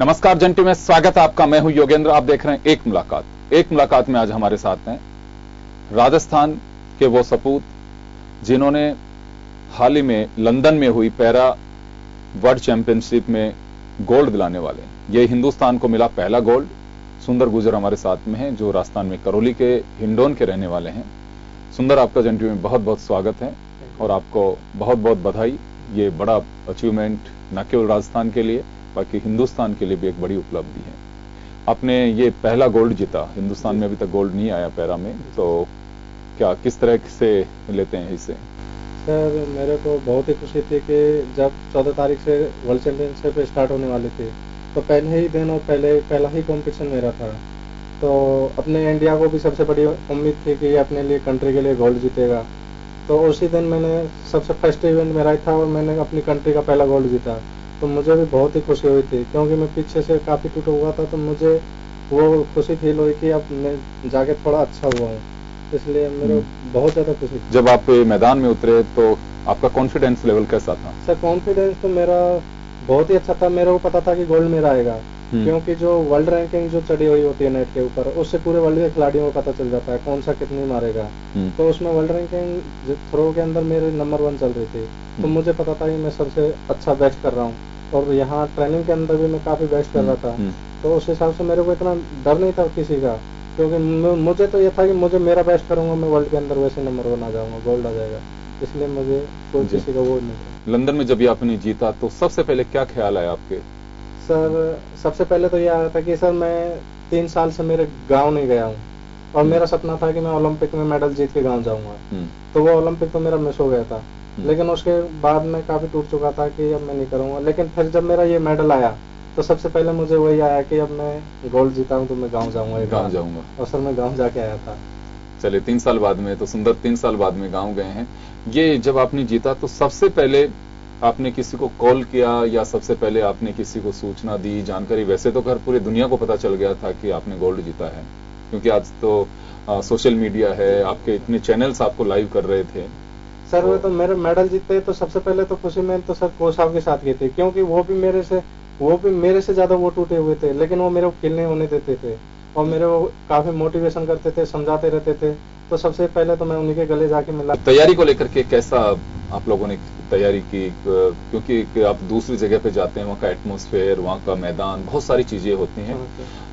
नमस्कार जंटी में स्वागत है आपका। मैं हूं योगेंद्र। आप देख रहे हैं एक मुलाकात में आज हमारे साथ हैं राजस्थान के वो सपूत जिन्होंने हाल ही में लंदन में हुई पैरा वर्ल्ड चैंपियनशिप में गोल्ड दिलाने वाले। ये हिंदुस्तान को मिला पहला गोल्ड। सुंदर गुजर हमारे साथ में हैं जो राजस्थान में करौली के हिंडोन के रहने वाले हैं। सुंदर, आपका जंटी में बहुत बहुत स्वागत है और आपको बहुत बहुत बधाई। ये बड़ा अचीवमेंट न केवल राजस्थान के लिए बाकी हिंदुस्तान के लिए भी एक बड़ी उपलब्धि है। आपने ये पहला गोल्ड जीता। हिंदुस्तान में अभी तक गोल्ड नहीं आया पैरा में, तो क्या किस तरह से लेते हैं इसे? सर, मेरे को बहुत ही खुशी थी कि जब 14 तारीख से वर्ल्ड चैंपियनशिप स्टार्ट होने वाली थी तो पहले ही दिन और पहला ही कंपटीशन मेरा था। तो अपने इंडिया को भी सबसे बड़ी उम्मीद थी कि ये अपने लिए कंट्री के लिए गोल्ड जीतेगा। तो उसी दिन मैंने सबसे फर्स्ट इवेंट मेरा ही था और मैंने अपनी कंट्री का पहला गोल्ड जीता। तो मुझे भी बहुत ही खुशी हुई थी क्योंकि मैं पीछे से काफ़ी टूटा हुआ था। तो मुझे वो खुशी फील हुई कि अब मैं जाके थोड़ा अच्छा हुआ हूँ, इसलिए मेरे बहुत ज़्यादा खुशी थी। जब आप मैदान में उतरे तो आपका कॉन्फिडेंस लेवल कैसा था? सर, कॉन्फिडेंस तो मेरा बहुत ही अच्छा था। मेरे को पता था कि गोल्ड मेरा आएगा क्योंकि जो वर्ल्ड रैंकिंग जो चढ़ी हुई होती है नेट के ऊपर, उससे पूरे वर्ल्ड के खिलाड़ियों को पता चल जाता है कौन सा कितनी मारेगा। तो उसमें वर्ल्ड रैंकिंग थ्रो के अंदर मेरे नंबर 1 चल रही थी। तो मुझे पता था कि मैं सबसे अच्छा बेस्ट कर रहा हूँ और यहाँ ट्रेनिंग के अंदर भी मैं काफी बेस्ट कर रहा था। तो उस हिसाब से मेरे को इतना डर नहीं था किसी का, क्योंकि मुझे तो ये था कि मुझे मेरा बेस्ट करूंगा, मैं वर्ल्ड के अंदर वैसे नंबर 1 आ जाऊंगा, गोल्ड आ जाएगा। इसलिए मुझे कोई किसी का वो नहीं था। लंदन में जब ये आपने जीता तो सबसे पहले क्या ख्याल आया आपके? सर, सबसे पहले तो ये आया था कि सर मैं 3 साल से मेरे गाँव नहीं गया हूँ और मेरा सपना था कि मैं ओलंपिक में मेडल जीत के गाँव जाऊंगा। तो वो ओलंपिक तो मेरा मिस हो गया था, लेकिन उसके बाद मैं काफी टूट चुका था कि अब मैं नहीं करूंगा। लेकिन फिर जब मेरा ये मेडल आया तो सबसे पहले मुझे वही आया कि अब मैं गोल्ड जीता हूँ तो मैं गाँव जाऊंगा। गाँव जाऊंगा। और सर, मैं गाँव जाके आया था। चलिए, 3 साल बाद में तो सुंदर 3 साल बाद में गाँव गए हैं। ये जब आपने जीता तो सबसे पहले आपने किसी को कॉल किया या सबसे पहले आपने किसी को सूचना दी, जानकारी? वैसे तो खैर पूरी दुनिया को पता चल गया था कि आपने गोल्ड जीता है, क्योंकि आज तो सोशल मीडिया है, आपके इतने चैनल्स आपको लाइव कर रहे थे। सर, वो तो मेरे मेडल जीते तो सबसे पहले तो खुशी में तो सर कोच साहब के साथ की थी, क्योंकि वो भी मेरे से ज्यादा वो टूटे हुए थे, लेकिन वो मेरे को खेलने होने देते थे और मेरे को काफी मोटिवेशन करते थे, समझाते रहते थे। तो सबसे पहले तो मैं उन्हीं के गले जाके मिला। तैयारी को लेकर के कैसा आप लोगों ने तैयारी की? क्योंकि आप दूसरी जगह पे जाते हैं, वहाँ का एटमॉस्फेयर, वहाँ का मैदान, बहुत सारी चीजें होती हैं।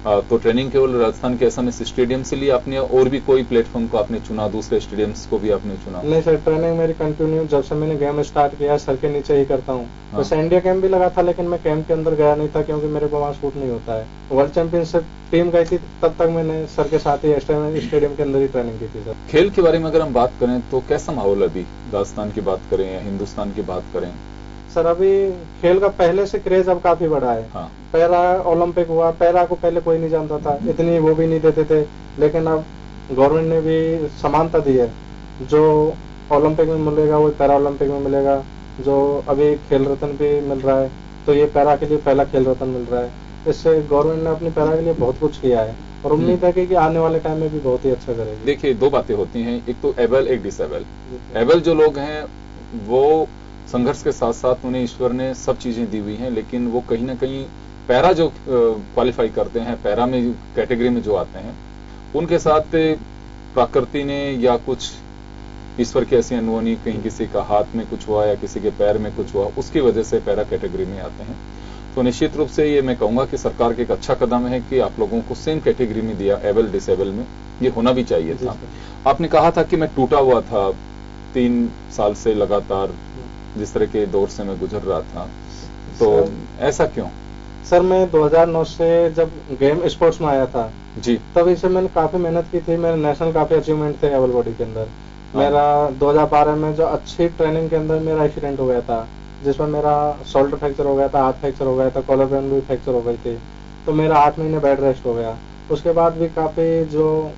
तो ट्रेनिंग केवल राजस्थान के एसएमएस स्टेडियम से लिए आपने और भी कोई प्लेटफॉर्म को आपने चुना, दूसरे स्टेडियम्स को भी आपने चुना? नहीं सर, ट्रेनिंग मेरी कंटिन्यू जब से मैंने गेम स्टार्ट किया सर के नीचे ही करता हूँ। वैसे इंडिया कैंप भी लगा था, लेकिन मैं कैंप के अंदर गया नहीं था क्योंकि मेरे को वहाँ शूट नहीं होता है। वर्ल्ड चैंपियनशिप टीम गई थी, तब तक मैंने सर के साथ ही स्टेडियम के अंदर ही ट्रेनिंग की थी। सर, खेल के बारे में अगर हम बात करें तो कैसा माहौल अभी? राजस्थान की बात करें या हिंदुस्तान की बात करें? सर, अभी खेल का पहले से क्रेज अब काफी बढ़ा है। पैरा ओलंपिक हुआ, पैरा को पहले कोई नहीं जानता था, इतनी वो भी नहीं देते थे, लेकिन अब गवर्नमेंट ने भी समानता दी है। जो ओलंपिक में मिलेगा वो पैरा ओलंपिक में मिलेगा। जो अभी खेल रत्न भी मिल रहा है, तो ये पैरा के लिए पहला खेल रत्न मिल रहा है। इससे गवर्नमेंट ने अपनी पैरा के लिए बहुत कुछ किया है और उम्मीद है कि आने वाले टाइम में भी बहुत ही अच्छा करेगी। देखिए, 2 बातें होती हैं, एक तो एबल, एक डिसेबल। एबल जो लोग हैं वो संघर्ष के साथ साथ उन्हें ईश्वर ने सब चीजें दी हुई हैं, लेकिन वो कहीं ना कहीं पैरा जो क्वालिफाई करते हैं, पैरा में कैटेगरी में जो आते हैं, उनके साथ प्रकृति ने या कुछ ईश्वर की ऐसी अनहोनी, कहीं किसी का हाथ में कुछ हुआ या किसी के पैर में कुछ हुआ, उसकी वजह से पैरा कैटेगरी में आते हैं। तो निश्चित रूप से ये मैं कहूंगा कि सरकार का एक अच्छा कदम है कि आप लोगों को सेम कैटेगरी में दिया, एबल डिसेबल में। ये होना भी चाहिए था। आपने कहा था कि मैं टूटा हुआ था 3 साल से लगातार, जिस तरह के दौर से मैं गुजर रहा था, तो ऐसा क्यों? सर, मैं 2009 से जब गेम स्पोर्ट्स में आया था जी, तभी से मैंने काफी मेहनत की थी। मेरे नेशनल काफी अचीवमेंट थे एबल बॉडी के अंदर। मेरा 2012 में जो अच्छी ट्रेनिंग के अंदर मेरा एक्सीडेंट हो गया था, जिसमें मेरा शोल्डर फ्रैक्चर हो गया था, हाथ फ्रैक्चर हो गया था, कॉलर बोन भी फ्रैक्चर हो गई थी। तो मेरा 8 महीने बेड रेस्ट हो गया। उसके बाद भी काफी जो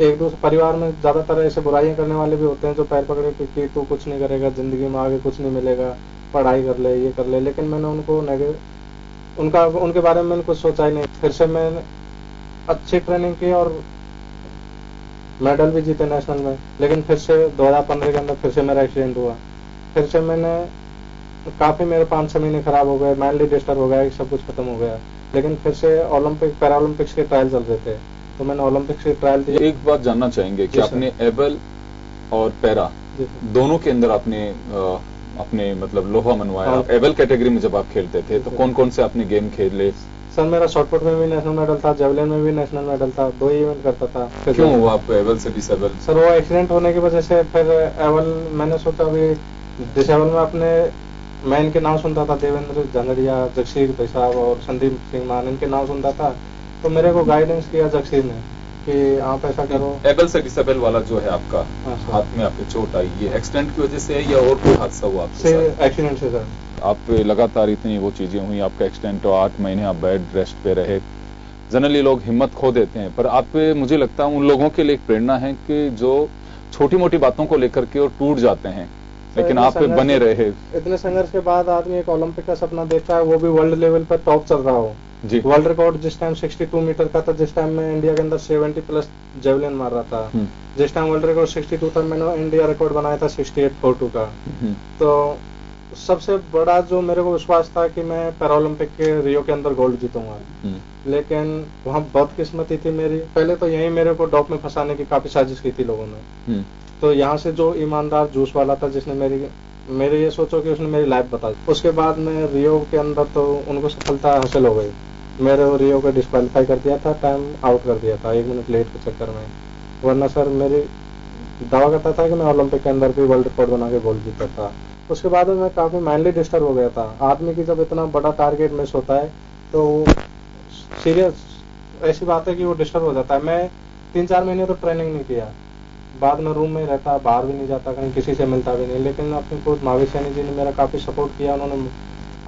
एक दूसरे परिवार में ज्यादातर ऐसे बुराइयां करने वाले भी होते हैं जो पैर पकड़े कि तू कुछ नहीं करेगा, जिंदगी में आगे कुछ नहीं मिलेगा, पढ़ाई कर ले, ये कर ले। लेकिन मैंने उनके बारे में मैंने कुछ सोचा ही नहीं। फिर से मैंने अच्छी ट्रेनिंग की और मेडल भी जीते नेशनल में। लेकिन फिर से 2015 के अंदर फिर से मेरा एक्सीडेंट हुआ। फिर से मैंने काफी मेरे 5-6 महीने खराब हो गए, मेनली डिस्टर्ब हो गया, सब कुछ खत्म हो गया। लेकिन फिर से पैरा ओलंपिक्स के ट्रायल चल रहे थे, तो मैंने ओलंपिक्स के ट्रायल दिए। एक बात जानना चाहेंगे कि आपने एबल और पैरा दोनों के अंदर आपने अपने मतलब लोहा मनवाया। आप एबल कैटेगरी में जब आप खेलते थे तो कौन कौन से आपने गेम खेले? सर मेरा शॉटपुट में भी नेशनल मेडल था, जेवलिन में भी नेशनल मेडल था, 2 ही इवेंट करता था। क्यों हुआ आपको एबल से डिसेबल? सर वो एक्सीडेंट होने की वजह से फिर एबल मैंने सोचा अभी डिसेबल में अपने मैं इनके नाम सुनता था, देवेंद्र झंगड़िया, जगसीर भाई साहब और संदीप सिंह मान, इनके नाम सुनता था। तो मेरे को गाइडेंस किया जगसीर ने कि आप ऐसा करो। एबल से डिसेबल वाला जो है आपका हाथ में आपके चोट आई, ये एक्सीडेंट की वजह से है या और कोई हादसा हुआ आपके साथ? एक्सीडेंट से सर। आप लगातार इतनी वो चीजें हुई, आपका एक्सीडेंट हो, 8 महीने आप बेड रेस्ट पे रहे। जनरली लोग हिम्मत खो देते हैं, पर आप मुझे लगता है उन लोगों के लिए एक प्रेरणा है कि जो छोटी मोटी बातों को लेकर के और टूट जाते हैं, लेकिन आप बने रहे। इतने संघर्ष के बाद आदमी एक ओलंपिक का सपना देखता है, वो भी वर्ल्ड लेवल पर टॉप चल रहा हो जी। वर्ल्ड रिकॉर्ड जिस टाइम 62 मीटर का था, जिस टाइम में इंडिया के अंदर 70+ जेवलिन मार रहा था, जिस टाइम वर्ल्ड रिकॉर्ड 62 था, मैंने इंडिया रिकॉर्ड बनाया था 68.42 का। तो सबसे बड़ा जो मेरे को विश्वास था कि मैं पैरालंपिक के रियो के अंदर गोल्ड जीतूंगा, लेकिन वहाँ बहुत किस्मती थी मेरी। पहले तो यही मेरे को डॉप में फंसाने की काफी साजिश की थी लोगों ने। तो यहाँ से जो ईमानदार जूस वाला था, जिसने मेरे ये सोचो कि उसने मेरी लाइफ बता दी। उसके बाद मैं रियो के अंदर तो उनको सफलता हासिल हो गई। मेरे रियो को डिस्क्वालीफाई कर दिया था, टाइम आउट कर दिया था 1 मिनट लेट के चक्कर में। वरना सर मेरी दावा करता था कि मैं ओलंपिक के अंदर भी वर्ल्ड रिकॉर्ड बना के गोल्ड जीता था। उसके बाद मैं काफी मेंटली डिस्टर्ब हो गया था। आदमी की जब इतना बड़ा टारगेट मिस होता है तो सीरियस ऐसी बात है कि वो डिस्टर्ब हो जाता है। मैं 3-4 महीने तो ट्रेनिंग नहीं किया, बाद में रूम में रहता, बाहर भी नहीं जाता, कहीं किसी से मिलता भी नहीं। लेकिन अपनी कोच महावीर सैनी जी ने मेरा काफी सपोर्ट किया। उन्होंने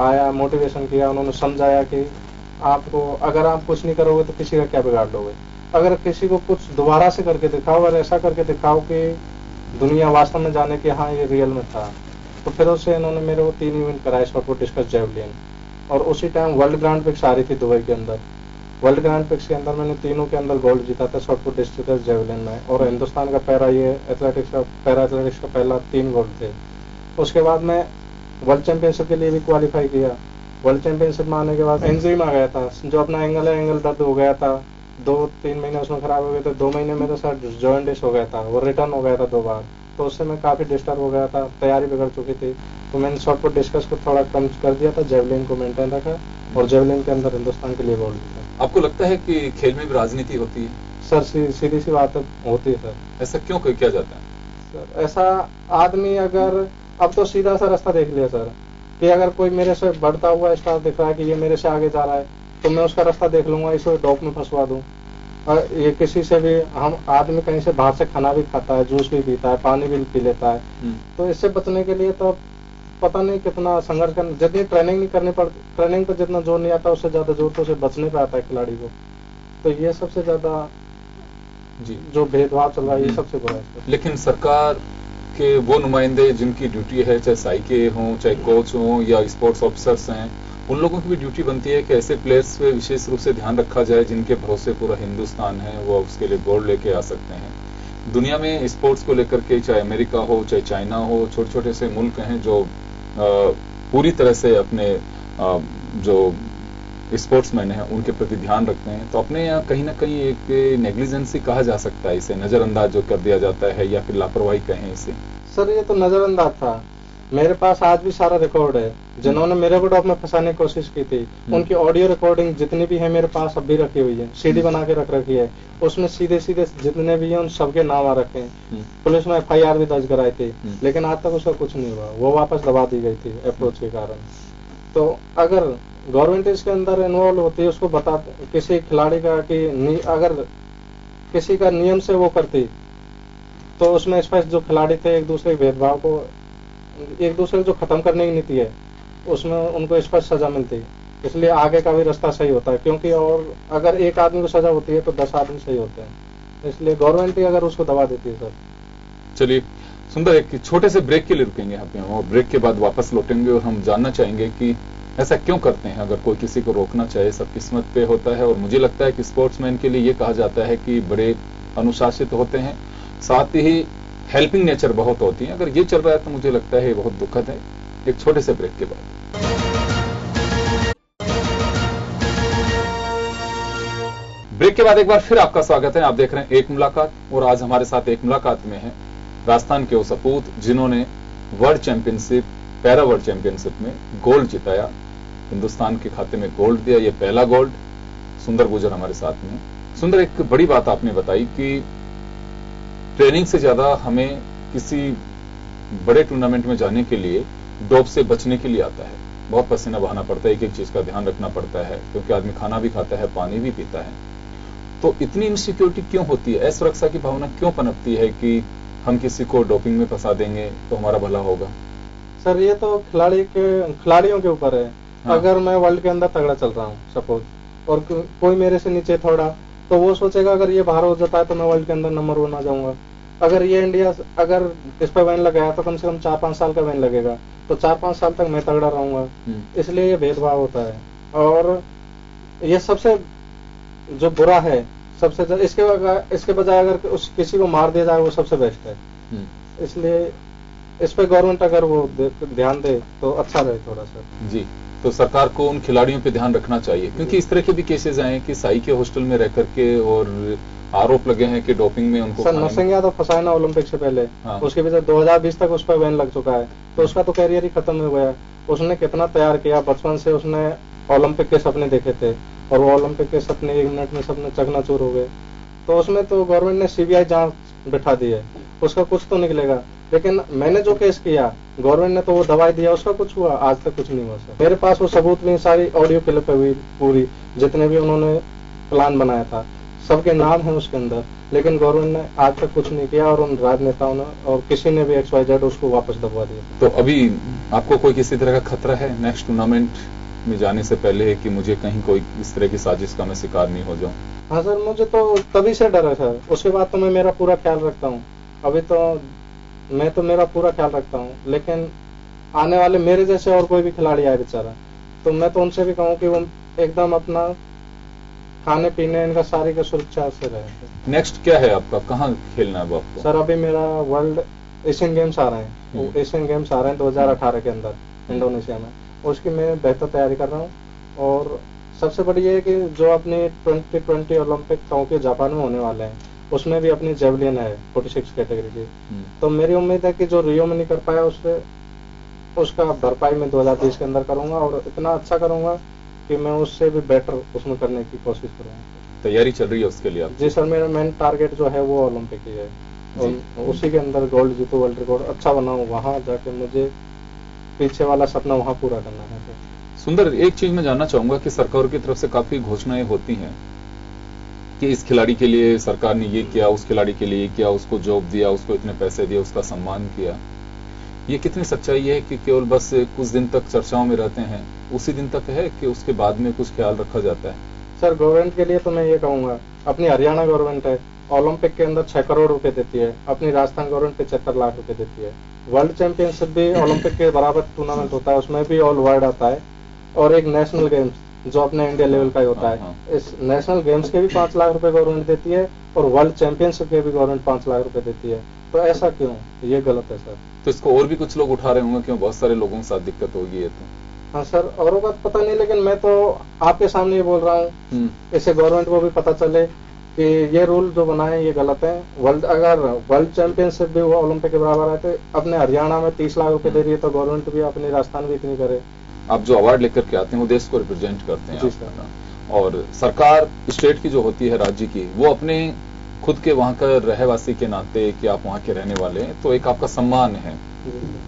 आया, मोटिवेशन किया, उन्होंने समझाया कि आपको अगर आप कुछ नहीं करोगे तो किसी का क्या बिगाड़ लोगे। अगर किसी को कुछ दोबारा से करके दिखाओ और ऐसा करके दिखाओ कि दुनिया वास्तव में जाने कि हाँ ये रियल में था। तो फिर उससे इन्होंने मेरे को 3 इवेंट कराए, शॉटपुट, डिस्कस, जेवलिन। और उसी टाइम वर्ल्ड ग्रांड प्रिक्स आ रही थी दुबई के अंदर। वर्ल्ड ग्रांड प्रिक्स के अंदर मैंने तीनों के अंदर गोल्ड जीता था, शॉटपुट, डिस्कस, जेवलिन में। और हिंदुस्तान का पैरा एथलेटिक्स का पहला 3 गोल्ड थे। उसके बाद मैं वर्ल्ड चैंपियनशिप के लिए भी क्वालिफाई किया। वर्ल्ड चैंपियनशिप में आने के बाद इंजरी में आ गया था, जो अपना एंगल है, एंगल दर्द हो गया था। 2-3 महीने उसमें खराब हो गए थे। 2 महीने मेरे साथ जॉइंटिस हो गया था, वो रिटर्न हो गया था 2 बार। तो उससे मैं काफी डिस्टर्ब हो गया था, तैयारी बिगड़ चुकी थी। तो मैंने शॉटपुट, डिस्कस को थोड़ा कम कर दिया था, जेवलिन को मेंटेन रखा और जेवलिन के अंदर हिंदुस्तान के लिए गोल्ड जीता। आपको लगता है कि खेल में भी राजनीति होती है? सर सीधी सी बात होती है सर। ऐसा क्यों किया जाता है? सर ऐसा आदमी अगर अब तो सीधा सा रास्ता देख लिया सर कि अगर कोई मेरे से बढ़ता हुआ स्टार दिख रहा है कि ये मेरे से आगे जा रहा है तो मैं उसका रास्ता देख लूंगा, इसे डॉप में फंसवा दूं। और ये किसी से भी, हम आदमी कहीं से बाहर से खाना भी खाता है, जूस भी पीता है, पानी भी पी लेता है। तो इससे बचने के लिए तो पता नहीं कितना संघर्ष करना, जितनी ट्रेनिंग नहीं करनी पड़ती, ट्रेनिंग पर जितना जोर नहीं आता उससे ज्यादा जोर तो उसे बचने पे आता है खिलाड़ी को। तो ये सबसे ज्यादा जी जो भेदभाव चल रहा है ये सबसे बुरा है। लेकिन सरकार के वो नुमाइंदे जिनकी ड्यूटी है, चाहे साइके हों, चाहे कोच हों या स्पोर्ट्स ऑफिसर्स हैं, उन लोगों की भी ड्यूटी बनती है कि ऐसे प्लेयर्स पे विशेष रूप से ध्यान रखा जाए जिनके भरोसे पूरा हिंदुस्तान है, वो उसके लिए गोल्ड लेके आ सकते हैं। दुनिया में स्पोर्ट्स को लेकर के चाहे अमेरिका हो, चाहे चाइना हो, छोटे छोटे से मुल्क हैं जो पूरी तरह से अपने जो स्पोर्ट्समैन हैं उनके प्रति ध्यान रखते हैं। तो अपने यहाँ कहीं ना कहीं एक नेग्लिजेंसी कहा जा सकता है, इसे नजरअंदाज जो कर दिया जाता है या फिर लापरवाही कहें इसे। सर ये तो नजरअंदाज था। मेरे पास आज भी सारा रिकॉर्ड है। जिन्होंने मेरे को डॉप में फंसाने की कोशिश की थी उनकी ऑडियो रिकॉर्डिंग जितनी भी है मेरे पास अब भी रखी हुई है, सीडी बना के रख रखी है। उसमें सीधे जितने भी हैं उन सबके नाम आ रखे हैं। पुलिस में FIR भी दर्ज कराई थी, लेकिन आज तक उसका कुछ नहीं हुआ, वो वापस दबा दी गई थी अप्रोच के कारण। तो अगर गवर्नमेंट इसके अंदर इन्वॉल्व होती है, उसको बता किसी खिलाड़ी का कि अगर किसी का नियम से वो करती तो उसमें स्पष्ट जो खिलाड़ी थे एक दूसरे के भेदभाव को, एक दूसरे को जो खत्म करने की नीति है उसमें उनको स्पष्ट सजा मिलती है। इसलिए आगे का भी रास्ता सही होता है, क्योंकि और अगर एक आदमी को सजा होती है तो 10 आदमी सही होते हैं। इसलिए गवर्नमेंट ही अगर उसको दबा देती है। सर चलिए सुंदर, एक छोटे से ब्रेक के लिए रुकेंगे यहाँ पे हम, और ब्रेक के बाद वापस लौटेंगे और हम जानना चाहेंगे कि ऐसा क्यों करते हैं। अगर कोई किसी को रोकना चाहे, सब किस्मत पे होता है। और मुझे लगता है कि स्पोर्ट्समैन के लिए ये कहा जाता है कि बड़े अनुशासित होते हैं, साथ ही हेल्पिंग नेचर बहुत होती है। अगर ये चल रहा है तो मुझे लगता है ये बहुत दुखद है। एक छोटे से ब्रेक के बाद। ब्रेक के बाद एक बार फिर आपका स्वागत है। आप देख रहे हैं एक मुलाकात, और आज हमारे साथ एक मुलाकात में है राजस्थान के वो सपूत जिन्होंने world championship, para world championship में गोल्ड जिताया, हिंदुस्तान के खाते में गोल्ड दिया। ये पहला गोल्ड। सुंदर गुर्जर हमारे साथ में। सुंदर, एक बड़ी बात आपने बताई कि ट्रेनिंग से ज्यादा हमें किसी बड़े टूर्नामेंट में जाने के लिए डोप से बचने के लिए आता है। बहुत पसीना बहाना पड़ता है, एक एक चीज का ध्यान रखना पड़ता है, क्योंकि आदमी खाना भी खाता है, पानी भी पीता है। तो इतनी इनसिक्योरिटी क्यों होती है, असुरक्षा की भावना क्यों पनपती है कि हम किसी को डोपिंग में फंसा देंगे तो हमारा भला होगा? सर, ये तो खिलाड़ियों के ऊपर है। हाँ। अगर मैं वर्ल्ड के अंदर तगड़ा चल रहा हूँ सपोज, और कोई मेरे से नीचे थोड़ा, तो वो सोचेगा अगर ये बाहर हो जाता है तो मैं वर्ल्ड के अंदर नंबर 1 आ जाऊंगा। अगर ये इंडिया अगर इस पर बैन लगाया तो कम से कम 4-5 साल का बैन लगेगा, तो 4-5 साल तक मैं तगड़ा रहूंगा। इसलिए ये भेदभाव होता है, और ये सबसे जो बुरा है, सबसे इसके बजाय अगर किसी को मार दिया जाए वो सबसे बेस्ट है। इसलिए इस पे गवर्नमेंट अगर वो ध्यान दे तो अच्छा रहे थोड़ा सा। जी, तो सरकार को उन खिलाड़ियों पे ध्यान रखना चाहिए, क्योंकि इस तरह के भी केसेस आए कि साई के हॉस्टल में रह करके और आरोप लगे हैं कि डोपिंग में उनको। सर, नरसिंह यादव फंसाया ना ओलंपिक से पहले। हाँ। उसके वजह 2020 तक उस पर बैन लग चुका है, तो उसका तो कैरियर ही खत्म हो गया। उसने कितना तैयार किया, बचपन से उसने ओलंपिक के सपने देखे थे, और वो ओलंपिक के सपने 1 मिनट में सपने चकनाचूर हो गए। तो उसमें तो गवर्नमेंट ने सीबीआई जांच बिठा दी है, उसका कुछ तो निकलेगा। लेकिन मैंने जो केस किया, गवर्नमेंट ने तो वो दवाई दिया, उसका कुछ हुआ? आज तक कुछ नहीं हुआ सर। मेरे पास वो सबूत भी, सारी ऑडियो क्लिप है पूरी, जितने भी उन्होंने प्लान बनाया था सबके नाम है उसके अंदर। लेकिन गवर्नमेंट ने आज तक कुछ नहीं किया, और उन राजनेताओं ने और किसी ने भी XYZ उसको वापस दबवा दिया। तो अभी आपको कोई किसी तरह का खतरा है नेक्स्ट टूर्नामेंट में जाने से पहले कि मुझे कहीं कोई इस तरह की साजिश का मैं शिकार नहीं हो जाऊं? हाँ सर, मुझे तो तभी से डर है सर। उसके बाद तो मैं मेरा पूरा ख्याल रखता हूँ। अभी तो मैं तो मेरा पूरा ख्याल रखता हूँ, लेकिन आने वाले मेरे जैसे और कोई भी खिलाड़ी आए बेचारा, तो मैं तो उनसे भी कहूँ कि वो एकदम अपना खाने पीने इनका सारी का सुरक्षा से रहे। नेक्स्ट क्या है आपका, कहाँ खेलना है आपको? सर, अभी मेरा वर्ल्ड एशियन गेम्स आ रहे हैं, एशियन गेम्स आ रहे हैं 2018 के अंदर इंडोनेशिया में। उसकी मैं बेहतर तैयारी कर रहा हूँ, और सबसे बड़ी ये है कि जो अपनी 2020 ओलंपिक टोक्यो जापान में होने वाले हैं, उसमें भी अपनी जेवलिन है 46 कैटेगरी की। तो मेरी उम्मीद है कि जो रियो में नहीं कर पाया उसका भरपाई मैं 2020 के अंदर करूंगा, और इतना अच्छा करूंगा कि मैं उससे भी बेटर उसमें करने की कोशिश करूंगा। तैयारी चल रही है उसके लिए? जी सर, मेरा मेन टारगेट जो है वो ओलंपिक ही है, और उसी के अंदर गोल्ड जीतू, वर्ल्ड रिकॉर्ड अच्छा बनाऊं, वहां जाके मुझे पीछे वाला सपना वहां पूरा करना है। सुंदर, एक चीज मैं जानना चाहूंगा कि सरकार की तरफ से काफी घोषणाएं होती हैं कि इस खिलाड़ी के लिए सरकार ने ये किया, उस खिलाड़ी के लिए ये किया, उसको जॉब दिया, उसको इतने पैसे दिए, उसका सम्मान किया। ये कितनी सच्चाई है कि केवल बस कुछ दिन तक चर्चाओं में रहते हैं, उसी दिन तक है कि उसके बाद में कुछ ख्याल रखा जाता है? सर, गवर्नमेंट के लिए तो मैं ये कहूंगा, अपनी हरियाणा गवर्नमेंट है, ओलंपिक के अंदर 6 करोड़ रुपए देती है, अपनी राजस्थान गवर्नमेंट 75 लाख रुपए देती है। वर्ल्ड चैंपियनशिप भी ओलंपिक के बराबर टूर्नामेंट होता है, उसमें भी ऑल वर्ल्ड आता है, और एक नेशनल गेम्स जो अपने इंडिया लेवल का ही होता है। इस नेशनल गेम्स के भी 5 लाख रुपए गवर्नमेंट देती है, और वर्ल्ड चैंपियनशिप के भी गवर्नमेंट 5 लाख रुपए देती है। तो ऐसा क्यों? ये गलत है सर। तो इसको और भी कुछ लोग उठा रहे होंगे, क्यों बहुत सारे लोगों के साथ दिक्कत होगी ये तो? हाँ सर, औरों का पता नहीं, लेकिन मैं तो आपके सामने ये बोल रहा हूँ, इससे गवर्नमेंट को भी पता चले कि ये रूल जो बनाए ये गलत है। अगर वर्ल्ड चैंपियनशिप भी वो ओलंपिक के बराबर आए, तो अपने हरियाणा में 30 लाख रुपए दे रही है, तो गवर्नमेंट भी अपनी राजस्थान भी इतनी करे। आप जो अवार्ड लेकर के आते हैं वो देश को रिप्रेजेंट करते हैं। जी सर। और सरकार स्टेट की जो होती है, राज्य की, वो अपने खुद के वहां का रहवासी के नाते कि आप वहां के रहने वाले हैं, तो एक आपका सम्मान है।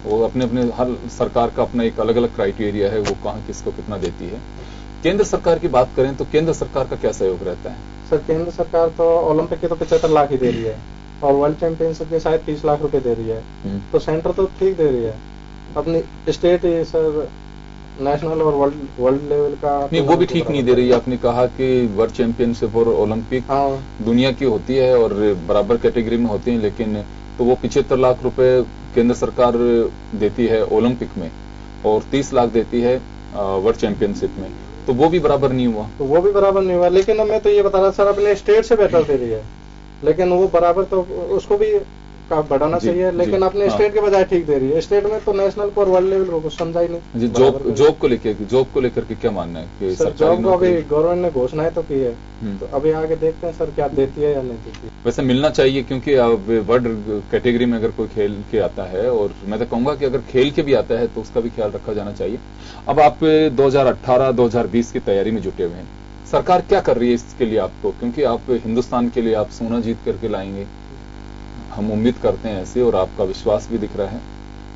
वो अपने अपने हर सरकार का अपना एक अलग अलग क्राइटेरिया है, वो कहाँ किसको कितना देती है। केंद्र सरकार की बात करें तो केंद्र सरकार का क्या सहयोग रहता है? सर, केंद्र सरकार तो ओलंपिक के तो 75 लाख ही दे रही है, और वर्ल्ड चैंपियनशिप के शायद 30 लाख रुपए दे रही है। तो सेंटर तो ठीक दे रही है, अपनी स्टेट सर नेशनल और वर्ल्ड लेवल का नहीं, वो भी ठीक नहीं दे रही है। आपने कहा कि वर्ल्ड चैंपियनशिप और ओलंपिक दुनिया की होती है और बराबर कैटेगरी में होती है, लेकिन तो वो 75 लाख रुपए केंद्र सरकार देती है ओलंपिक में, और 30 लाख देती है वर्ल्ड चैंपियनशिप में, तो वो भी बराबर नहीं हुआ। तो वो भी बराबर नहीं हुआ, लेकिन मैं तो ये बता रहा सर, अपने स्टेट से बेहतर दे रही है, लेकिन वो बराबर तो उसको भी का बढ़ाना चाहिए, लेकिन अपने स्टेट के बजाय ठीक दे रही है। स्टेट में तो नेशनल को और वर्ल्ड लेवल को कुछ समझा ही नहीं। जॉब को लेकर के क्या मानना है कि सर जॉब को अभी गवर्नमेंट ने घोषणाएं तो की है, तो अभी आगे देखते हैं सर क्या देती है या नहीं देती। वैसे मिलना चाहिए, क्योंकि अब वर्ल्ड कैटेगरी में अगर कोई खेल के आता है, और मैं तो कहूंगा कि अगर खेल के भी आता है तो उसका भी ख्याल रखा जाना चाहिए। अब आप 2018-2020 की तैयारी में जुटे हुए हैं, सरकार क्या कर रही है इसके लिए आपको? क्योंकि आप हिंदुस्तान के लिए आप सोना जीत करके लाएंगे, हम उम्मीद करते हैं ऐसे, और आपका विश्वास भी दिख रहा है।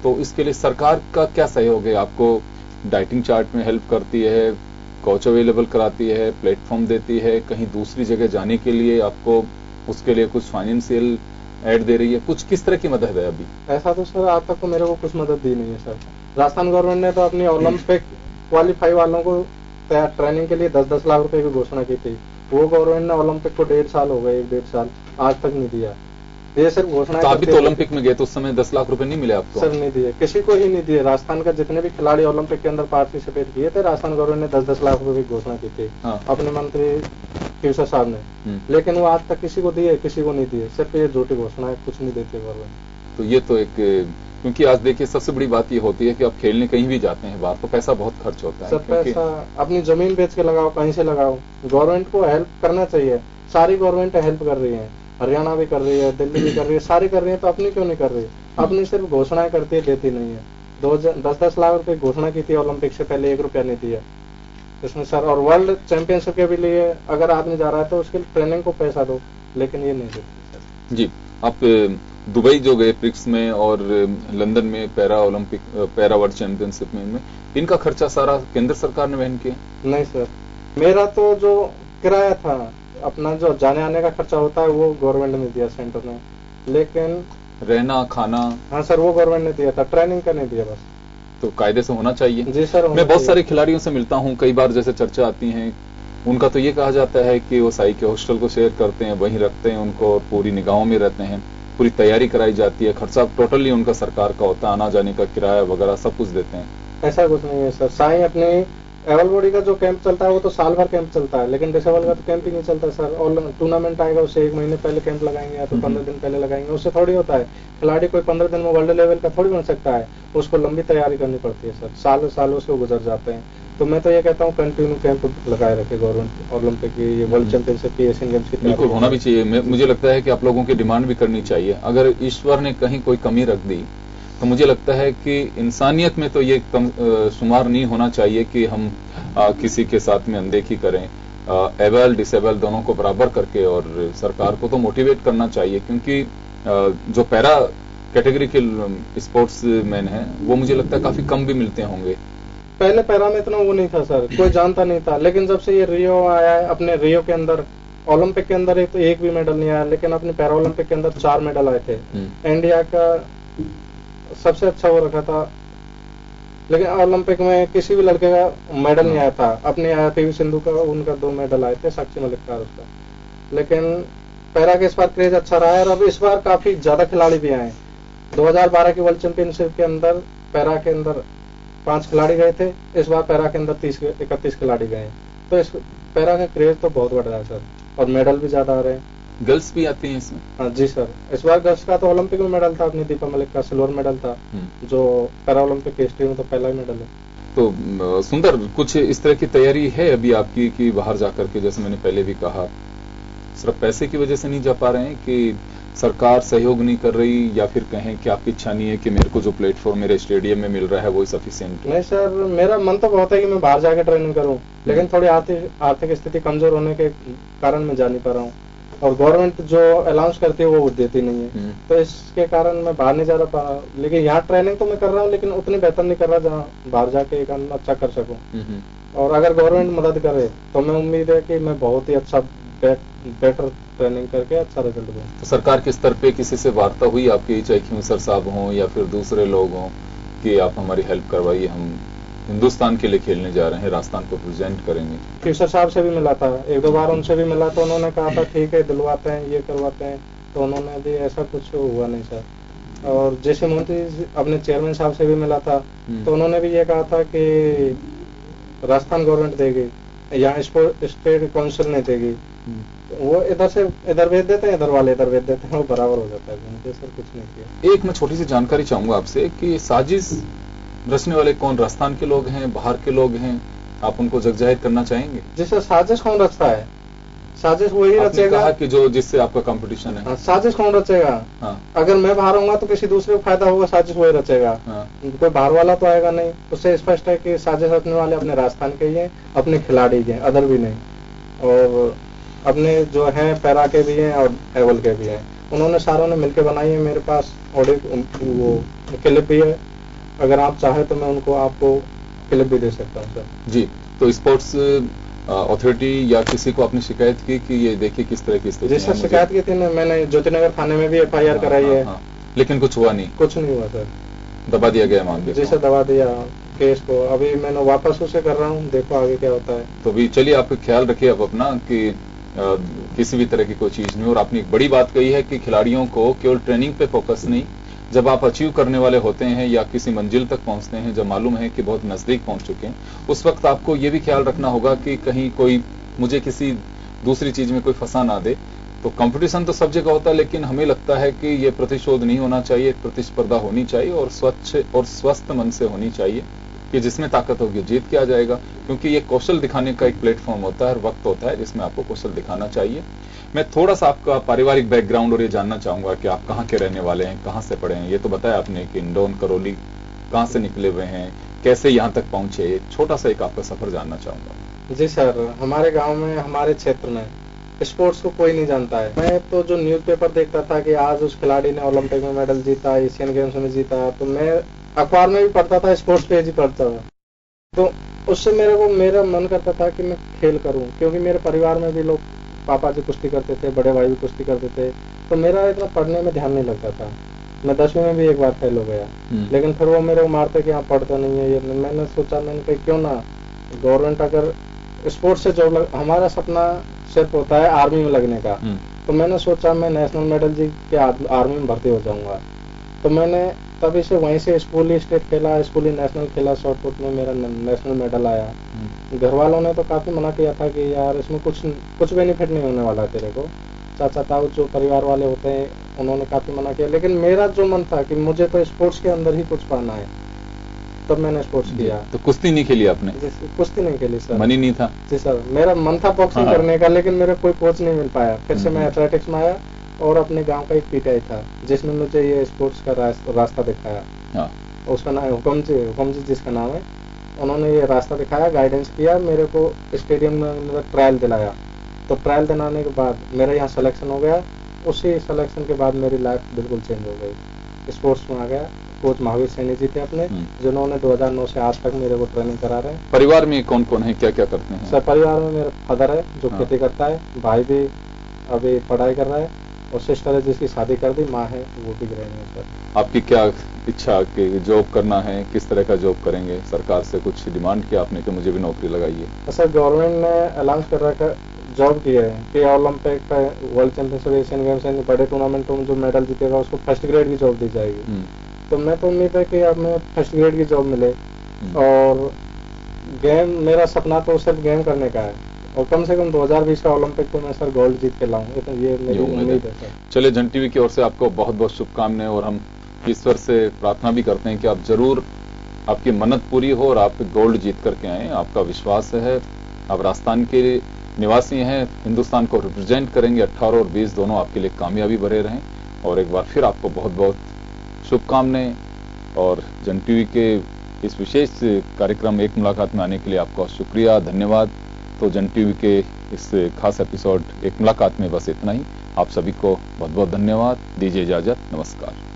तो इसके लिए सरकार का क्या सहयोग है? आपको डाइटिंग चार्ट में हेल्प करती है, कोच अवेलेबल कराती है, प्लेटफॉर्म देती है, कहीं दूसरी जगह जाने के लिए आपको उसके लिए कुछ फाइनेंशियल एड दे रही है, कुछ किस तरह की मदद है अभी? ऐसा तो सर आज तक तो मेरे को कुछ मदद दी नहीं है सर। राजस्थान गवर्नमेंट ने तो अपनी ओलंपिक क्वालिफाई वालों को ट्रेनिंग के लिए 10-10 लाख रुपए की घोषणा की थी। वो गवर्नमेंट ने ओलंपिक को 1.5 साल हो गए, 1-1.5 साल आज तक नहीं दिया। ये सिर्फ घोषणा। तो अभी तो ओलंपिक में गए तो उस समय 10 लाख रुपए नहीं मिले आपको? सर नहीं दिए, किसी को ही नहीं दिए। राजस्थान का जितने भी खिलाड़ी ओलंपिक के अंदर पार्टिसिपेट किए थे, राजस्थान गवर्नमेंट ने 10-10 लाख रुपए की घोषणा की थी अपने मंत्री केशव साहब ने, लेकिन वो आज तक किसी को दिए, किसी को नहीं दिए। सिर्फ ये झूठी घोषणा है, कुछ नहीं देती गवर्नमेंट। तो ये तो एक, क्योंकि आज देखिए सबसे बड़ी बात ये होती है कि आप खेलने कहीं भी जाते हैं बाहर तो पैसा बहुत खर्च होता है। सर पैसा अपनी जमीन बेच के लगाओ, कहीं से लगाओ। गवर्नमेंट को हेल्प करना चाहिए। सारी गवर्नमेंट हेल्प कर रही है, हरियाणा भी कर रही है, दिल्ली भी कर रही है, सारी कर रही है, तो अपनी क्यों नहीं कर रही? अपनी सिर्फ घोषणाएं करती है, देती नहीं है। 10-10 लाख रुपए घोषणा की थी ओलंपिक से पहले, 1 रुपया नहीं दिया इसमें सर। और वर्ल्ड चैंपियनशिप के भी लिए अगर आदमी जा रहा है तो उसके ट्रेनिंग को पैसा दो, लेकिन ये नहीं देते सर। जी, आप दुबई जो गए प्रिक्स में और लंदन में पैरा वर्ल्ड चैंपियनशिप में, इनका खर्चा सारा केंद्र सरकार ने वहन किया? नहीं सर, मेरा तो जो किराया था, अपना जो जाने आने का खर्चा होता है वो गवर्नमेंट ने दिया, सेंटर ने। लेकिन रहना खाना? हाँ सर, वो गवर्नमेंट ने दिया था, ट्रेनिंग का नहीं दिया बस। तो कायदे से होना चाहिए। जी सर। मैं बहुत सारे खिलाड़ियों से मिलता हूँ, कई बार जैसे चर्चा आती है, उनका तो ये कहा जाता है कि वो साई के हॉस्टल को शेयर करते हैं, वहीं रखते हैं उनको, और पूरी निगाहों में रहते हैं, पूरी तैयारी कराई जाती है, खर्चा टोटली उनका सरकार का होता है, आना जाने का किराया वगैरह सब कुछ देते हैं। ऐसा कुछ नहीं है सर। साई अपने एबल बॉडी का जो कैंप चलता है वो तो साल भर कैंप चलता है, लेकिन डिसेबल का तो कैंप ही नहीं चलता सर। और टूर्नामेंट आएगा उससे 1 महीने पहले कैंप लगाएंगे या तो 15 दिन पहले लगाएंगे, उससे थोड़ी होता है। खिलाड़ी कोई 15 दिन में वर्ल्ड लेवल का थोड़ी बन सकता है, उसको लंबी तैयारी करनी पड़ती है सर, सालों से गुजर जाते हैं। तो मैं तो ये कहता हूँ कंटिन्यू कैंप लगाए रखे गवर्नमेंट, ओलंपिक की, ये वर्ल्ड चैंपियनशिप की, एशियन गेम्स की। बिल्कुल होना भी चाहिए। मुझे लगता है कि आप लोगों की डिमांड भी करनी चाहिए। अगर ईश्वर ने कहीं कोई कमी रख दी तो मुझे लगता है कि इंसानियत में तो ये शुमार नहीं होना चाहिए कि हम किसी के साथ में अनदेखी करें। एबल डिसेबल दोनों को बराबर करके, और सरकार को तो मोटिवेट करना चाहिए, क्योंकि जो पैरा कैटेगरी के स्पोर्ट्स मैन हैं वो मुझे लगता है काफी कम भी मिलते होंगे। पहले पैरा में इतना वो नहीं था सर, कोई जानता नहीं था, लेकिन जब से ये रियो आया है, अपने रियो के अंदर ओलंपिक के अंदर एक भी मेडल नहीं आया, लेकिन अपने पैरा ओलंपिक के अंदर 4 मेडल आए थे। इंडिया का सबसे अच्छा वो रखा था, लेकिन ओलंपिक में किसी भी लड़के का मेडल नहीं आया था। अपने पीवी सिंधु का, उनका 2 मेडल आए थे, साक्षी मलिक का उसका। लेकिन पैरा के इस बार क्रेज अच्छा रहा है, और अब इस बार काफी ज्यादा खिलाड़ी भी आए। 2012 की वर्ल्ड चैंपियनशिप के अंदर पैरा के अंदर 5 खिलाड़ी गए थे, इस बार पैरा के अंदर 31 खिलाड़ी गए। तो इस पैरा का क्रेज तो बहुत बढ़ रहा है सर, और मेडल भी ज्यादा आ रहे हैं। गर्ल्स भी आती हैं इसमें? हाँ जी सर, इस बार गर्ल्स का तो ओलंपिक में मेडल था, अपनी दीपा मलिक का सिल्वर मेडल था, जो पैरा ओलंपिक की हिस्ट्री में तो पहला ही मेडल है। तो सुंदर, कुछ इस तरह की तैयारी है अभी आपकी कि बाहर जाकर के, जैसे मैंने पहले भी कहा, सिर्फ पैसे की वजह से नहीं जा पा रहे हैं, कि सरकार सहयोग नहीं कर रही, या फिर कहें कि आपकी इच्छा नहीं है कि मेरे को जो प्लेटफॉर्म मेरे स्टेडियम में मिल रहा है वो सफिशिएंट? नहीं सर, मेरा मन तो बहुत है कि मैं बाहर जाकर ट्रेनिंग करूं, लेकिन थोड़ी आर्थिक स्थिति कमजोर होने के कारण मैं जा नहीं पा रहा हूं, और गवर्नमेंट जो अलाउंस करती है वो देती नहीं है, तो इसके कारण मैं बाहर नहीं जा रहा। लेकिन यहाँ ट्रेनिंग तो मैं कर रहा हूँ, लेकिन उतनी बेहतर नहीं कर रहा जहाँ बाहर जाके एक अच्छा कर सकूँ। और अगर गवर्नमेंट मदद करे तो मैं उम्मीद है कि मैं बहुत ही अच्छा बेटर ट्रेनिंग करके अच्छा रिजल्ट दूँ। तो सरकार के स्तर पे किसी से वार्ता हुई आपकी, चाहे खींवसर साहब हों या फिर दूसरे लोग हों, कि आप हमारी हेल्प करवाइए, हम हिंदुस्तान के लिए खेलने जा रहे हैं, राजस्थान को प्रेजेंट करेंगे? खींवसर साहब से भी मिला था, 1-2 बार उनसे भी मिला, तो उन्होंने कहा था ठीक है दिलवाते हैं, ये करवाते हैं, तो उन्होंने भी ऐसा कुछ हुआ नहीं सर। और जैसे मंत्री अपने चेयरमैन साहब से भी मिला था, तो उन्होंने भी ये कहा था कि राजस्थान गवर्नमेंट देगी, यहाँ स्टेट काउंसिल नहीं देगी, वो इधर से इधर भेज देते हैं, इधर वाले इधर भेज देते हैं, वो बराबर हो जाता है। मुझे सर कुछ नहीं किया। एक मैं छोटी सी जानकारी चाहूंगा आपसे कि साजिश रचने वाले कौन, राजस्थान के लोग हैं, बाहर के लोग हैं, आप उनको जगजाहिर करना चाहेंगे? जैसे साजिश कौन रचता है? साजिश वही रचेगा कहा कि जो जिससे आपका कंपटीशन है। साजिश कौन रचेगा? हाँ। अगर मैं बाहर आऊंगा तो किसी दूसरे को फायदा होगा, साजिश वही रचेगा। हाँ। कोई बाहर वाला तो आएगा नहीं। उससे स्पष्ट है कि साजिश रचने वाले अपने राजस्थान के ही हैं, अपने खिलाड़ी के, अदर भी नहीं। और अपने जो हैं पैरा के भी हैं और एवल के भी हैं, उन्होंने सारों ने मिलकर बनाई है। मेरे पास ऑडियो वो क्लिप भी है, अगर आप चाहें तो मैं उनको आपको क्लिप भी दे सकता हूँ सर। जी, तो स्पोर्ट्स अथॉरिटी या किसी को आपने शिकायत की कि ये देखिए किस तरह की स्थिति है? जैसे शिकायत की थी ना मैंने, ज्योतिनगर थाने में भी FIR कराई है। लेकिन कुछ हुआ नहीं? कुछ नहीं हुआ सर, दबा दिया गया मामले? जैसे दबा दिया केस को। अभी मैंने वापस उसे कर रहा हूँ, देखो आगे क्या होता है। तो अभी चलिए, आप ख्याल रखिए अब अपना कि किसी भी तरह की कोई चीज नहीं। और आपने एक बड़ी बात कही है कि खिलाड़ियों को केवल ट्रेनिंग पे फोकस नहीं, जब आप अचीव करने वाले होते हैं या किसी मंजिल तक पहुंचते हैं, जब मालूम है कि बहुत नजदीक पहुंच चुके हैं, उस वक्त आपको ये भी ख्याल रखना होगा कि कहीं कोई मुझे किसी दूसरी चीज में कोई फंसा ना दे। तो कंपटीशन तो सब जगह होता है, लेकिन हमें लगता है कि ये प्रतिशोध नहीं होना चाहिए, प्रतिस्पर्धा होनी चाहिए और स्वच्छ और स्वस्थ मन से होनी चाहिए कि जिसमें ताकत होगी जीत के आ जाएगा। क्योंकि ये कौशल दिखाने का एक प्लेटफॉर्म होता है, वक्त होता है जिसमें आपको कौशल दिखाना चाहिए। मैं थोड़ा सा आपका पारिवारिक बैकग्राउंड और ये जानना चाहूंगा कि आप कहाँ के रहने वाले हैं, कहाँ से पढ़े हैं। ये तो बताया आपने कि इंदौर करौली, कहाँ से निकले हुए हैं, कैसे यहाँ तक पहुंचे, छोटा सा एक आपका सफर जानना चाहूंगा। जी सर, हमारे गांव में, हमारे क्षेत्र में स्पोर्ट्स को कोई नहीं जानता है। मैं तो जो न्यूज़पेपर देखता था कि आज उस खिलाड़ी ने ओलंपिक में मेडल जीता, एशियन गेम्स में जीता, तो मैं अखबार में भी पढ़ता था, स्पोर्ट्स पेज ही पढ़ता था। तो उससे मेरा मन करता था कि मैं खेल करूं, क्योंकि मेरे परिवार में भी लोग, पापा जी कुश्ती करते थे, बड़े भाई भी कुश्ती करते थे, तो मेरा इतना पढ़ने में ध्यान नहीं लगता था। मैं 10वीं में भी एक बार फेल हो गया, लेकिन फिर वो मेरे को मारते कि आप पढ़ते नहीं है। ये मैंने सोचा, मैंने कहा क्यों ना गवर्नमेंट, अगर स्पोर्ट्स से जॉब हमारा सपना सिर्फ होता है आर्मी में लगने का, तो मैंने सोचा मैं नेशनल मेडल जी के आर्मी में भर्ती हो जाऊंगा। तो मैंने तभी से वहीं से स्कूली स्टेट खेला, स्कूली नेशनल खेला, शॉर्टपुट में मेरा नेशनल मेडल आया। घर वालों ने तो काफी मना किया था कि यार इसमें कुछ बेनिफिट नहीं होने वाला तेरे को। चाचा ताऊ जो परिवार वाले होते हैं उन्होंने काफी मना किया, लेकिन मेरा जो मन था कि मुझे तो स्पोर्ट्स के अंदर ही कुछ पाना है, तब मैंने स्पोर्ट्स किया। तो कुश्ती नहीं खेली आपने? कुश्ती नहीं खेली सर, मन ही नहीं था। जी सर, मेरा मन था बॉक्सिंग करने का, लेकिन मेरे कोई कोच नहीं मिल पाया। फिर से मैं एथलेटिक्स में आया और अपने गांव का एक PTI था जिसने मुझे ये स्पोर्ट्स का रास्ता दिखाया। उसका नाम हुकम जी जिसका नाम है, उन्होंने ये रास्ता दिखाया, गाइडेंस किया, मेरे को स्टेडियम में ट्रायल दिलाया। तो ट्रायल दिलाने के बाद मेरा यहाँ सिलेक्शन हो गया। उसी सिलेक्शन के बाद मेरी लाइफ बिल्कुल चेंज हो गई, स्पोर्ट्स में आ गया। कोच महावीर सैनी जी थे अपने, जिन्होंने 2009 से आज तक मेरे को ट्रेनिंग करा रहे हैं। परिवार में कौन कौन है, क्या क्या करते हैं? सर परिवार में मेरा फादर है जो खेती करता है, भाई भी अभी पढ़ाई कर रहा है, और सिस्टर है जिसकी शादी कर दी, माँ है वो भी गृहिणी है। सर आपकी क्या इच्छा कि जॉब करना है, किस तरह का जॉब करेंगे? सरकार से कुछ डिमांड किया आपने कि मुझे भी नौकरी लगाइए? सर गवर्नमेंट ने अनाउंस कर रखा जॉब की है कि Olympic, world championship, Asian games, बड़े टूर्नामेंटों में जो मेडल जीतेगा उसको फर्स्ट ग्रेड की जॉब दी जाएगी। तो मैं तो उम्मीद है कि अब मैं फर्स्ट ग्रेड की जॉब मिले। और गेम, मेरा सपना तो सिर्फ गेम करने का है, और कम से कम 2020 का ओलंपिक को मैं सर गोल्ड जीत के लाऊं, तो ये मेरी उम्मीद है सर। चलिए, जन टीवी की ओर से आपको बहुत बहुत शुभकामनाएं, और हम ईश्वर से प्रार्थना भी करते हैं कि आप जरूर, आपकी मन्नत पूरी हो और आप गोल्ड जीत करके आए। आपका विश्वास है, आप राजस्थान के निवासी हैं, हिंदुस्तान को रिप्रेजेंट करेंगे। 18 और 20 दोनों आपके लिए कामयाबी भरे रहें। और एक बार फिर आपको बहुत बहुत शुभकामनाएं, और जन टीवी के इस विशेष कार्यक्रम एक मुलाकात में आने के लिए आपका शुक्रिया, धन्यवाद। तो जन टीवी के इस खास एपिसोड एक मुलाकात में बस इतना ही। आप सभी को बहुत बहुत धन्यवाद। दीजिए इजाजत, नमस्कार।